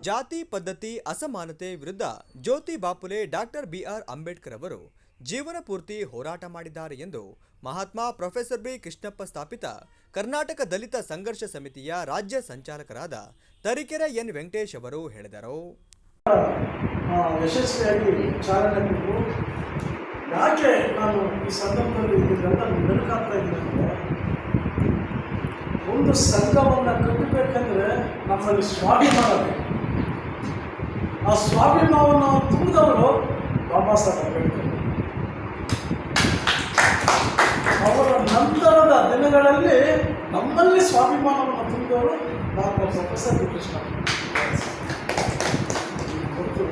ಜಾತಿ ಪದ್ಧತಿ ಅಸಮಾನತೆ ವಿರುದ್ಧ ಜ್ಯೋತಿ ಬಾಪುಲೆ ಡಾಕ್ಟರ್ ಬಿಆರ್ ಅಂಬೇಡ್ಕರ್ ಅವರು ಜೀವನ ಪೂರ್ತಿ ಹೋರಾಟ ಮಾಡಿದ್ದಾರೆ ಎಂದು ಮಹಾತ್ಮ ಪ್ರೊಫೆಸರ್ ಬಿ ಕೃಷ್ಣಪ್ಪ ಸ್ಥಾಪಿತ ಕರ್ನಾಟಕ ದಲಿತ ಸಂಘರ್ಷ ಸಮಿತಿಯ ರಾಜ್ಯ ಸಂಚಾಲಕರಾದ ತರೀಕೆರೆ ಎನ್ ವೆಂಕಟೇಶ್ ಅವರು ಹೇಳಿದರು. ಯಶಸ್ವಿಯಾಗಿ ಚಾಲನೆ ಕೊಟ್ಟು ಯಾಕೆ ನಾನು ಈ ಸಂದರ್ಭದಲ್ಲಿ ಇದೆಲ್ಲ ಮೆಲುಕಾಗ್ತಾ ಇದ್ದೇನೆ, ಒಂದು ಸಂಘವನ್ನು ಕಟ್ಟಬೇಕಂದ್ರೆ ನಮ್ಮಲ್ಲಿ ಸ್ವಾಭಿಮಾನ ಬೇಕು. ಆ ಸ್ವಾಭಿಮಾನವನ್ನು ತುಂಬಿದವರು ಬಾಬಾ ಸಾಹೇಬ್ ಅಂಬೇಡ್ಕರ್. ಅವರ ನಂತರದ ದಿನಗಳಲ್ಲಿ ನಮ್ಮಲ್ಲಿ ಸ್ವಾಭಿಮಾನವನ್ನು ತುಂಬಿದವರು ಡಾಕ್ಟರ್ ಪ್ರೊಫೆಸರ್ ಬಿ ಕೃಷ್ಣಪ್ಪ. ಮತ್ತು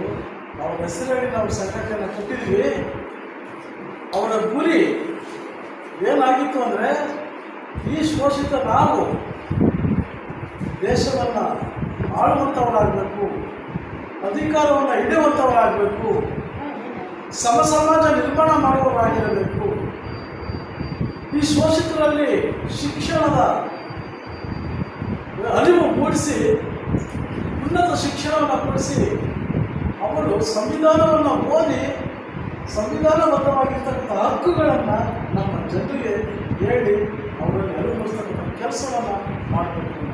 ಅವರ ಹೆಸರಲ್ಲಿ ನಾವು ಸಂಘಟನೆ ಕಟ್ಟಿದ್ವಿ. ಅವರ ಗುರಿ ಏನಾಗಿತ್ತು ಅಂದರೆ, ಈ ಶೋಷಿತ ನಾವು ದೇಶವನ್ನು ಆಳುವಂಥವರಾಗಬೇಕು, ಅಧಿಕಾರವನ್ನು ಹಿಡಿಯುವಂಥವರಾಗಬೇಕು, ಸಮಾಜ ನಿರ್ಮಾಣ ಮಾಡುವವರಾಗಿರಬೇಕು. ಈ ಶೋಷಿತರಲ್ಲಿ ಶಿಕ್ಷಣದ ಅರಿವು ಮೂಡಿಸಿ ಉನ್ನತ ಶಿಕ್ಷಣವನ್ನು ಕೊಡಿಸಿ ಅವರು ಸಂವಿಧಾನವನ್ನು ಓದಿ ಸಂವಿಧಾನಬದ್ಧವಾಗಿರ್ತಕ್ಕಂಥ ಹಕ್ಕುಗಳನ್ನು ನಮ್ಮ ಜನರಿಗೆ ಹೇಳಿ ಅವರಲ್ಲಿ ಅರಿವುಗೊಳಿಸ್ತಕ್ಕಂಥ ಕೆಲಸವನ್ನು ಮಾಡಬೇಕು.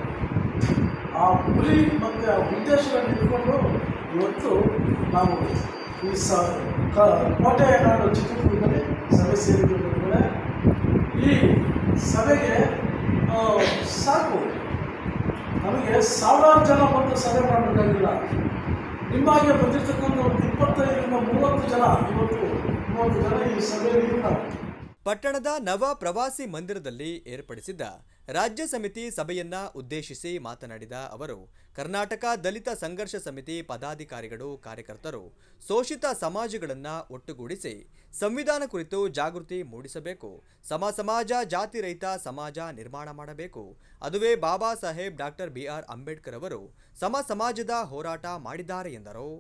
ಆ ಗುರಿ ಮತ್ತು ಆ ಉದ್ದೇಶಗಳನ್ನು ಇಟ್ಕೊಂಡು ಇವತ್ತು ನಾವು ಈ ಕೋಟೆಯ ನಾಡು ಚಿತ್ರದುರ್ಗದಲ್ಲಿ ಸಭೆ ಸೇರಿಕೊಂಡಿದ್ದೇವೆ. ಈ ಸಭೆಗೆ ಸಾಕು, ನಮಗೆ ಸಾವಿರಾರು ಜನ ಬಂದು ಸಭೆ ಮಾಡಬೇಕಾಗಿಲ್ಲ. ನಿಮ್ಮಾಗೆ ಬಂದಿರತಕ್ಕಂಥ ಒಂದು 25ರಿಂದ 30 ಜನ, ಇವತ್ತು 30 ಜನ ಈ ಸಭೆಯಲ್ಲಿ ಇರ್ತಾರೆ. ಪಟ್ಟಣದ ನವ ಪ್ರವಾಸಿ ಮಂದಿರದಲ್ಲಿ ಏರ್ಪಡಿಸಿದ್ದ ರಾಜ್ಯ ಸಮಿತಿ ಸಭೆಯನ್ನ ಉದ್ದೇಶಿಸಿ ಮಾತನಾಡಿದ ಅವರು, ಕರ್ನಾಟಕ ದಲಿತ ಸಂಘರ್ಷ ಸಮಿತಿ ಪದಾಧಿಕಾರಿಗಳು, ಕಾರ್ಯಕರ್ತರು ಶೋಷಿತ ಸಮಾಜಗಳನ್ನು ಒಟ್ಟುಗೂಡಿಸಿ ಸಂವಿಧಾನ ಕುರಿತು ಜಾಗೃತಿ ಮೂಡಿಸಬೇಕು. ಸಮಾಜ ಜಾತಿ ರಹಿತ ಸಮಾಜ ನಿರ್ಮಾಣ ಮಾಡಬೇಕು. ಅದುವೇ ಬಾಬಾ ಸಾಹೇಬ್ ಡಾಕ್ಟರ್ ಬಿಆರ್ ಅಂಬೇಡ್ಕರ್ ಅವರು ಸಮಾಜದ ಹೋರಾಟ ಮಾಡಿದ್ದಾರೆ ಎಂದರು.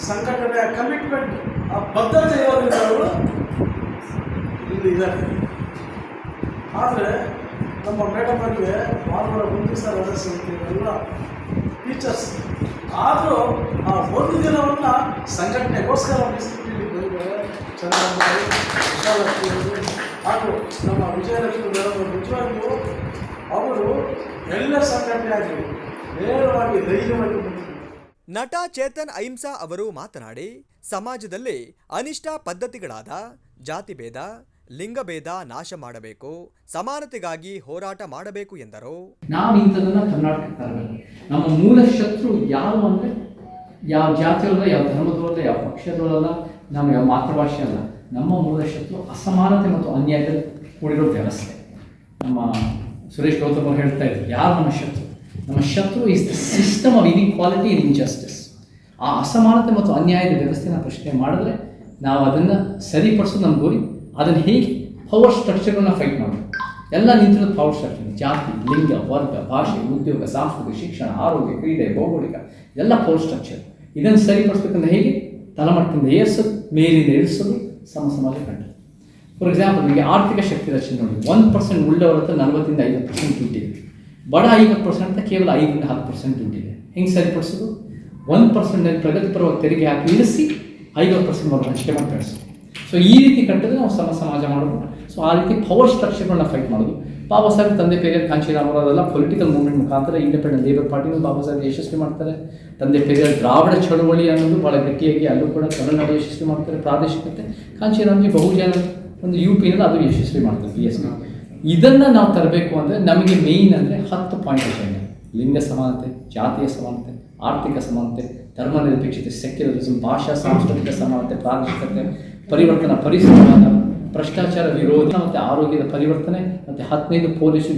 ಸಂಘಟನೆಯ ಕಮಿಟ್ಮೆಂಟ್, ಆ ಬದ್ಧತೆ ಇರೋದ್ರಿಂದ ಅವರು ಇಲ್ಲಿ ಇದ್ದಾರೆ. ಆದರೆ ನಮ್ಮ ಮೇಡಮ್ ಅವರಿಗೆ ಭಾನುವಾರ ಒಂದು ದಿವಸ ರಜೆ ಸಿಗುತ್ತೆ, ಎಲ್ಲ ಟೀಚರ್ಸ್. ಆದರೂ ಆ ಒಂದು ದಿನವನ್ನು ಸಂಘಟನೆಗೋಸ್ಕರ ಮೀಸಲಿಟ್ಟು ಬರೀತಾರೆ. ಚಂದ್ರಮ್ಮ ಹಾಗೂ ನಮ್ಮ ವಿಜಯಲಕ್ಷ್ಮಿ ಮೇಡಮ್ ನಿಜವಾಗಿಯೂ ಅವರು ಎಲ್ಲ ಸಂಘಟನೆ ಆಗಲಿ ನೇರವಾಗಿ ಧೈರ್ಯವಾಗಿ ನಟ ಚೇತನ್ ಅಹಿಂಸಾ ಅವರು ಮಾತನಾಡಿ, ಸಮಾಜದಲ್ಲಿ ಅನಿಷ್ಟ ಪದ್ಧತಿಗಳಾದ ಜಾತಿಭೇದ, ಲಿಂಗಭೇದ ನಾಶ ಮಾಡಬೇಕು, ಸಮಾನತೆಗಾಗಿ ಹೋರಾಟ ಮಾಡಬೇಕು ಎಂದರು. ನಾವು ಇಂಥದನ್ನ ಕರ್ನಾಟಕ ತರಬೇಕು. ನಮ್ಮ ಮೂಲ ಶತ್ರು ಯಾರು ಅಂದರೆ ಯಾವ ಜಾತಿಯಲ್ಲ, ಯಾವ ಧರ್ಮದವರಲ್ಲ, ಯಾವ ಪಕ್ಷದವರಲ್ಲ, ನಮ್ಮ ಯಾವ ಮಾತೃಭಾಷೆ ಅಲ್ಲ. ನಮ್ಮ ಮೂಲ ಶತ್ರು ಅಸಮಾನತೆ ಮತ್ತು ಅನ್ಯಾಯದಲ್ಲಿ ಕೂಡಿರೋ ವ್ಯವಸ್ಥೆ. ನಮ್ಮ ಸುರೇಶ್ ಗೌತಮ್ ಅವರು ಹೇಳ್ತಾ ಇದ್ರು, ಯಾರು ನಮ್ಮ ಶತ್ರು? ನಮ್ಮ ಶತ್ರು is the system of inequality in injustice. ಆ ಅಸಮಾನತೆ ಮತ್ತು ಅನ್ಯಾಯದ ವ್ಯವಸ್ಥೆನ ಪ್ರಶ್ನೆ ಮಾಡಿದ್ರೆ ನಾವು ಅದನ್ನು ಸರಿಪಡಿಸೋದು ನಮ್ಮ ಗುರಿ. ಅದನ್ನು ಹೇಗೆ ಪವರ್ ಸ್ಟ್ರಕ್ಚರ್ಗಳನ್ನ ಫೈಟ್ ಮಾಡಬೇಕು. ಎಲ್ಲ ನಿಂತಿರೋದು ಪವರ್ ಸ್ಟ್ರಕ್ಚರ್. ಜಾತಿ, ಲಿಂಗ, ವರ್ಗ, ಭಾಷೆ, ಉದ್ಯೋಗ, ಸಾಂಸ್ಕೃತಿಕ, ಶಿಕ್ಷಣ, ಆರೋಗ್ಯ, ಕ್ರೀಡೆ, ಭೌಗೋಳಿಕ ಎಲ್ಲ ಪವರ್ ಸ್ಟ್ರಕ್ಚರ್. ಇದನ್ನು ಸರಿಪಡಿಸ್ಬೇಕಂದ್ರೆ ಹೇಗೆ? ತಳಮಟ್ಟದಿಂದ ಏರಿಸೋದು, ಮೇಲಿಂದ ಇಳಿಸೋದು, ಸಮಾಜ ಕಂಡು. ಫಾರ್ ಎಕ್ಸಾಂಪಲ್, ನಿಮಗೆ ಆರ್ಥಿಕ ಶಕ್ತಿ ರಚನೆ ನೋಡಿ. 1% ಉಳ್ಳವರ ಹತ್ರ 40ರಿಂದ 50% ದುಡ್ಡಿದೆ. ಬಡ 50% ಕೇವಲ 5ರಿಂದ 10% ದುಡ್ಡಿದೆ. ಹೆಂಗೆ ಸರಿಪಡಿಸೋದು? 1% ಪ್ರಗತಿಪರವಾಗಿ ತೆರಿಗೆ ಹಾಕಿ ಇಳಿಸಿ 50% ಹಂಚಿಕೆ ಮಾಡಿ ಬೆಳೆಸೋದು. ಸೊ ಈ ರೀತಿ ಕಟ್ಟಿದ್ರೆ ನಾವು ಸಮಾಜ ಮಾಡೋದು. ಸೊ ಆ ರೀತಿ ಪವರ್ ಸ್ಟ್ರಕ್ಚರ್ಗಳನ್ನ ಫೈಟ್ ಮಾಡೋದು. ಬಾಬಾ ಸಾಹೇಬ್ ತಂದೆ ಪೇರಿಯರ್ ಕಾಂಚೀರಾಮ್ ಅವರೆಲ್ಲ ಪೊಲಿಟಿಕಲ್ ಮೂವ್ಮೆಂಟ್ ಮುಖಾಂತರ ಇಂಡಿಪೆಂಡೆಂಟ್ ಲೇಬರ್ ಪಾರ್ಟಿನೂ ಬಾಬಾ ಸಾಹೇಬ್ ಯಶಸ್ವಿ ಮಾಡ್ತಾರೆ. ತಂದೆ ಪೇರಿಯರ್ ದ್ರಾವಿಡ ಚಳುವಳಿ ಅನ್ನೋದು ಭಾಳ ಗಟ್ಟಿಯಾಗಿ ಅಲ್ಲೂ ಕೂಡ ತಮಿಳುನಾಡು ಯಶಸ್ವಿ ಮಾಡ್ತಾರೆ, ಪ್ರಾದೇಶಿಕತೆ. ಕಾಂಚೀರಾಮ್ಜಿ ಬಹುಜನ ಒಂದು UPನಲ್ಲಿ ಅದು ಯಶಸ್ವಿ ಮಾಡ್ತಾರೆ, PSP. ಇದನ್ನು ನಾವು ತರಬೇಕು ಅಂದರೆ ನಮಗೆ ಮೇಯ್ನ್ ಅಂದರೆ 10 ಪಾಯಿಂಟ್ ಅಜೆಂಡಾ. ಲಿಂಗ ಸಮಾನತೆ, ಜಾತಿಯ ಸಮಾನತೆ, ಆರ್ಥಿಕ ಸಮಾನತೆ, ಧರ್ಮ ನಿರಪೇಕ್ಷತೆ, ಸೆಕ್ಯುಲರಿಸಮ್, ಭಾಷಾ ಸಾಂಸ್ಕೃತಿಕ ಸಮಾನತೆ, ಪ್ರಾದೇಶಿಕತೆ, ಪರಿವರ್ತನಾ ಪರಿಸರವಾದ, ಭ್ರಷ್ಟಾಚಾರ ವಿರೋಧ ಮತ್ತು ಆರೋಗ್ಯದ ಪರಿವರ್ತನೆ, ಮತ್ತು 15 ಪೊಲೀಸು